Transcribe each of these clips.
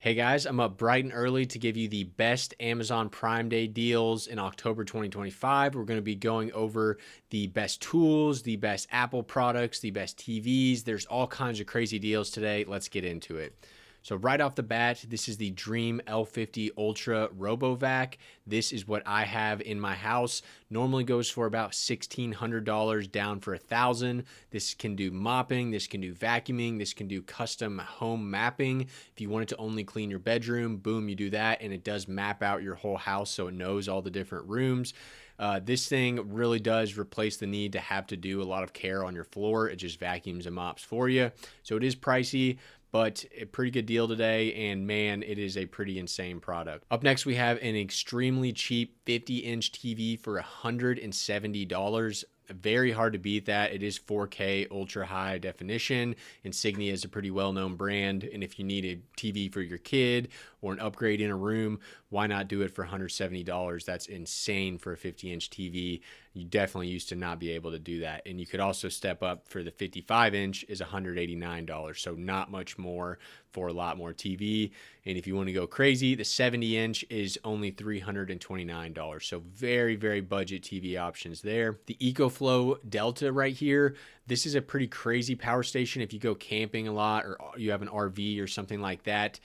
Hey guys, I'm up bright and early to give you the best Amazon Prime Day deals in October 2025. We're going to be going over the best tools, the best Apple products, the best TVs. There's all kinds of crazy deals today. Let's get into it. So right off the bat, this is the Dream L50 Ultra RoboVac. This is what I have in my house. Normally goes for about $1,600, down for $1,000. This can do mopping, this can do vacuuming, this can do custom home mapping. If you wanted to only clean your bedroom, boom, you do that, and it does map out your whole house so it knows all the different rooms. This thing really does replace the need to have to do a lot of care on your floor. It just vacuums and mops for you. So it is pricey, but a pretty good deal today, and man, it is a pretty insane product. Up next, we have an extremely cheap 50-inch TV for $170. Very hard to beat that. It is 4K ultra high definition. Insignia is a pretty well-known brand, and if you need a TV for your kid or an upgrade in a room, why not do it for $170? That's insane for a 50-inch TV. You definitely used to not be able to do that. And you could also step up for the 55-inch is $189, so not much more for a lot more TV. And if you want to go crazy, the 70-inch is only $329. So very, very budget TV options there. The EcoFlow Delta right here, this is a pretty crazy power station if you go camping a lot or you have an RV or something like that.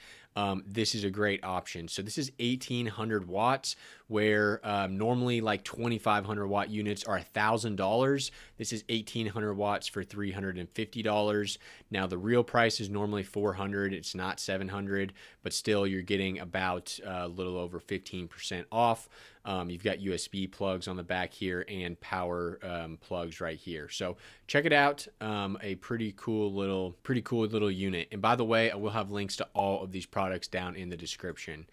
This is a great option. So this is 1800 watts, where normally like 2500 watt units are $1,000. This is 1800 watts for $350. Now the real price is normally 400. It's not 700, but still you're getting about a little over 15% off. You've got USB plugs on the back here and power plugs right here. So check it out. A pretty cool little unit. And by the way, I will have links to all of these products down in the description.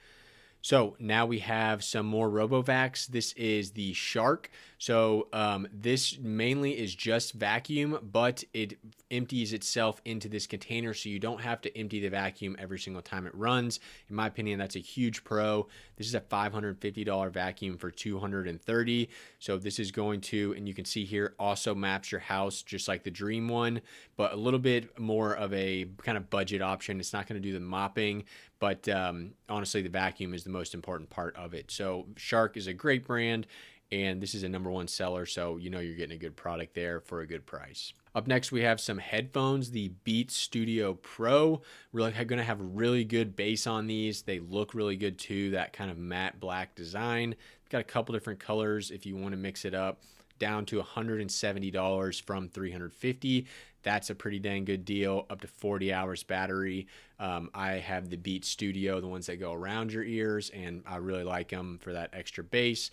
So now we have some more RoboVacs. This is the Shark. So this mainly is just vacuum, but it empties itself into this container, so you don't have to empty the vacuum every single time it runs. In my opinion, that's a huge pro. This is a $550 vacuum for $230. So this is going to, and you can see here, also maps your house just like the Dream one, but a little bit more of a kind of budget option. It's not going to do the mopping, but honestly, the vacuum is the most important part of it. So Shark is a great brand, and this is a #1 seller, so you know you're getting a good product there for a good price. Up next, we have some headphones, the Beats Studio Pro. We're going to have really good bass on these. They look really good too, that kind of matte black design. Got a couple different colors if you want to mix it up. Down to $170 from $350. That's a pretty dang good deal. Up to 40 hours battery. I have the Beats Studio, the ones that go around your ears, and I really like them for that extra bass.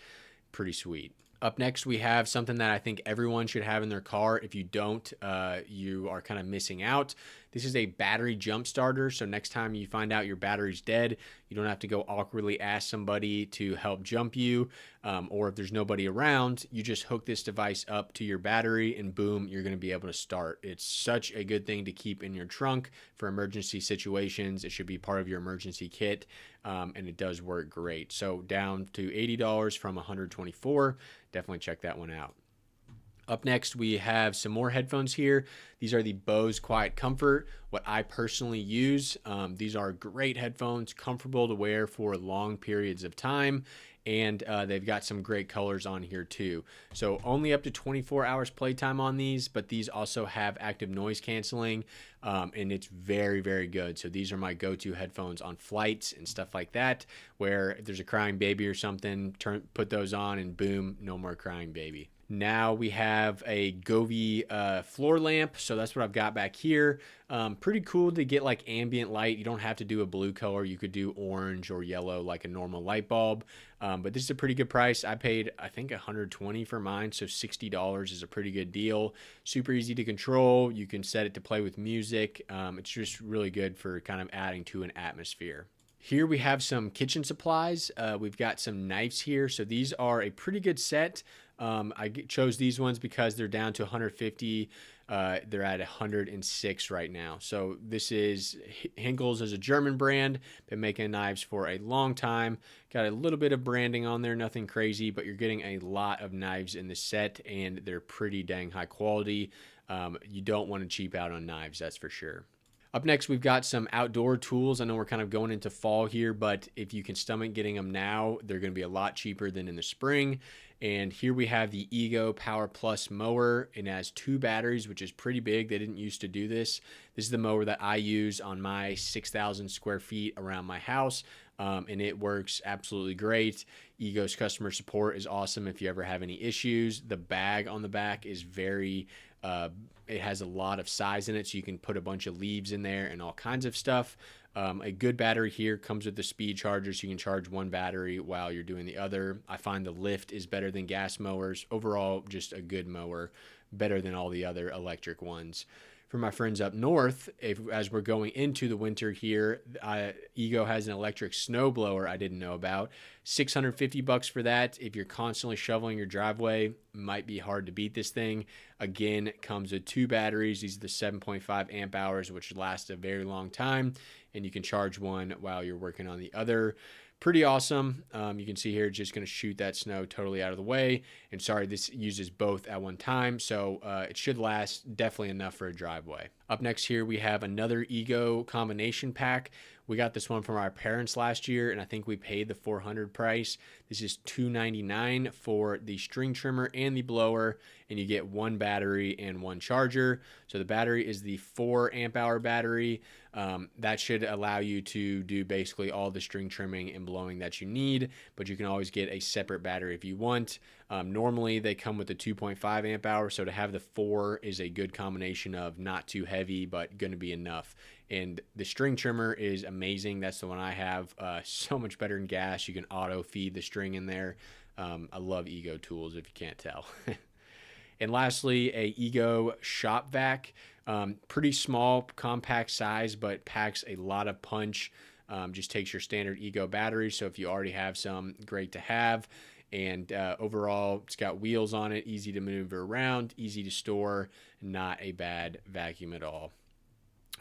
Pretty sweet. Up next, we have something that I think everyone should have in their car. If you don't, you are kind of missing out. This is a battery jump starter. So next time you find out your battery's dead, you don't have to go awkwardly ask somebody to help jump you. Or if there's nobody around, you just hook this device up to your battery and boom, you're going to be able to start. It's such a good thing to keep in your trunk for emergency situations. It should be part of your emergency kit, and it does work great. So down to $80 from $124. Definitely check that one out. Up next, we have some more headphones here. These are the Bose Quiet Comfort, what I personally use. These are great headphones, comfortable to wear for long periods of time, and they've got some great colors on here too. So only up to 24 hours playtime on these, but these also have active noise canceling, and it's very, very good. So these are my go-to headphones on flights and stuff like that, where if there's a crying baby or something, put those on and boom, no more crying baby. Now we have a Govee floor lamp. So that's what I've got back here. Pretty cool to get like ambient light. You don't have to do a blue color. You could do orange or yellow like a normal light bulb. But this is a pretty good price. I paid, I think, $120 for mine. So $60 is a pretty good deal. Super easy to control. You can set it to play with music. It's just really good for kind of adding to an atmosphere. Here we have some kitchen supplies. We've got some knives here. So these are a pretty good set. I chose these ones because they're down to 150. They're at 106 right now. So this is Henkel's, is a German brand. Been making knives for a long time. Got a little bit of branding on there, nothing crazy, but you're getting a lot of knives in the set, and they're pretty dang high quality. You don't want to cheap out on knives, that's for sure. Up next, we've got some outdoor tools. I know we're kind of going into fall here, but if you can stomach getting them now, they're going to be a lot cheaper than in the spring. And here we have the Ego Power Plus mower. It has 2 batteries, which is pretty big. They didn't used to do this. This is the mower that I use on my 6,000 square feet around my house. And it works absolutely great. Ego's customer support is awesome if you ever have any issues. The bag on the back is it has a lot of size in it, so you can put a bunch of leaves in there and all kinds of stuff. A good battery here comes with the speed charger, so you can charge one battery while you're doing the other. I find the lift is better than gas mowers. Overall, just a good mower, better than all the other electric ones. For my friends up north, as we're going into the winter here, Ego has an electric snow blower I didn't know about. $650 for that. If you're constantly shoveling your driveway, might be hard to beat this thing. Again, it comes with 2 batteries. These are the 7.5 amp hours, which last a very long time, and you can charge one while you're working on the other. Pretty awesome. You can see here, just going to shoot that snow totally out of the way. And sorry, this uses both at one time, so it should last definitely enough for a driveway. Up next here, we have another Ego combination pack. We got this one from our parents last year, and I think we paid the $400 price. This is $299 for the string trimmer and the blower, and you get 1 battery and 1 charger. So the battery is the 4 amp hour battery. That should allow you to do basically all the string trimming and blowing that you need, but you can always get a separate battery if you want. Normally they come with the 2.5 amp hour, so to have the 4 is a good combination of not too heavy, but going to be enough. And the string trimmer is amazing. That's the one I have. So much better than gas. You can auto feed the string in there. I love Ego tools, if you can't tell. And lastly, a Ego shop vac. Pretty small, compact size, but packs a lot of punch. Just takes your standard Ego battery. So if you already have some, great to have. And overall, it's got wheels on it, easy to maneuver around, easy to store, not a bad vacuum at all.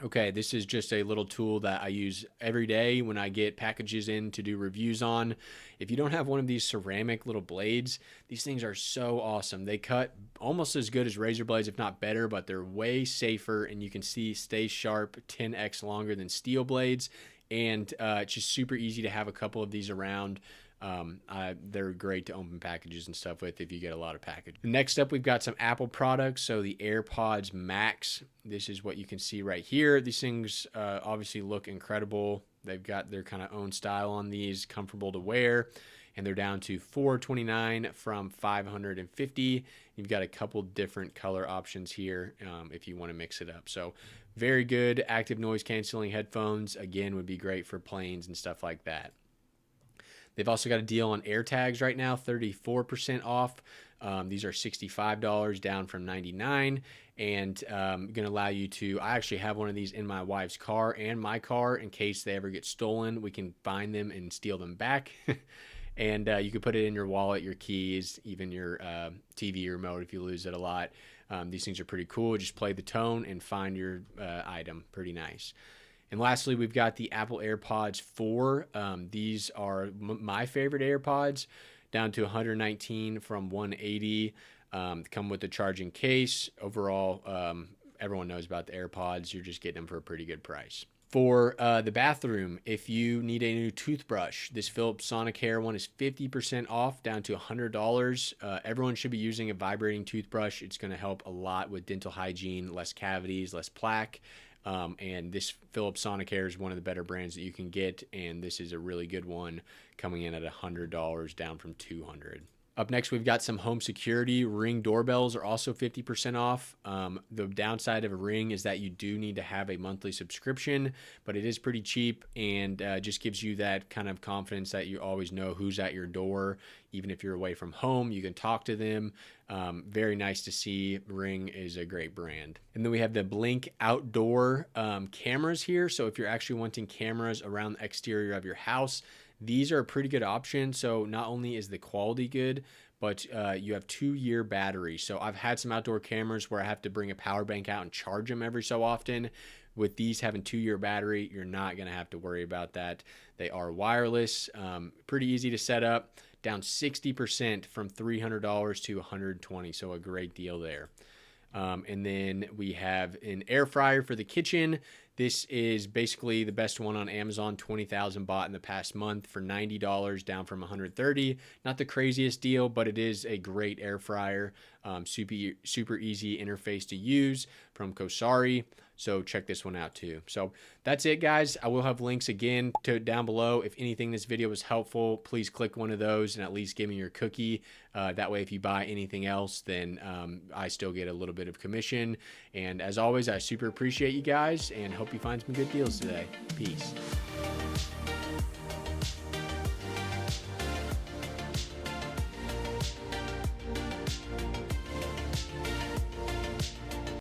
Okay, this is just a little tool that I use every day when I get packages in to do reviews on. If you don't have one of these ceramic little blades, these things are so awesome. They cut almost as good as razor blades, if not better, but they're way safer, and you can see stay sharp 10x longer than steel blades. And it's just super easy to have a couple of these around. They're great to open packages and stuff with if you get a lot of packages. Next up, we've got some Apple products. So the AirPods Max, this is what you can see right here. These things obviously look incredible. They've got their kind of own style on these, comfortable to wear, and they're down to $429 from $550. You've got a couple different color options here if you want to mix it up. So very good active noise canceling headphones. Again, would be great for planes and stuff like that. They've also got a deal on AirTags right now, 34% off. These are $65 down from $99, and going to allow you to, I actually have one of these in my wife's car and my car in case they ever get stolen. We can find them and steal them back. And you can put it in your wallet, your keys, even your TV remote if you lose it a lot. These things are pretty cool. Just play the tone and find your item. Pretty nice. And lastly, we've got the Apple AirPods 4. These are my favorite AirPods, down to $119 from $180. Come with the charging case. Overall, everyone knows about the AirPods. You're just getting them for a pretty good price. For the bathroom, if you need a new toothbrush, this Philips Sonicare one is 50% off, down to $100. Everyone should be using a vibrating toothbrush. It's going to help a lot with dental hygiene, less cavities, less plaque. And this Philips Sonicare is one of the better brands that you can get, and this is a really good one, coming in at $100, down from $200. Up next, we've got some home security. Ring doorbells are also 50% off. The downside of a Ring is that you do need to have a monthly subscription, but it is pretty cheap, and just gives you that kind of confidence that you always know who's at your door. Even if you're away from home, you can talk to them. Very nice to see. Ring is a great brand. And then we have the Blink outdoor cameras here. So if you're actually wanting cameras around the exterior of your house, these are a pretty good option. So not only is the quality good, but you have 2-year battery. So I've had some outdoor cameras where I have to bring a power bank out and charge them every so often. With these having 2-year battery, you're not going to have to worry about that. They are wireless, pretty easy to set up, down 60% from $300 to $120. So a great deal there. And then we have an air fryer for the kitchen. This is basically the best one on Amazon. 20,000 bought in the past month for $90, down from 130. Not the craziest deal, but it is a great air fryer. Super easy interface to use from Kosari. So check this one out too. So that's it, guys. I will have links again to down below. If anything this video was helpful, please click one of those and at least give me your cookie. That way, if you buy anything else, then I still get a little bit of commission. And as always, I super appreciate you guys and hope you find some good deals today. Peace.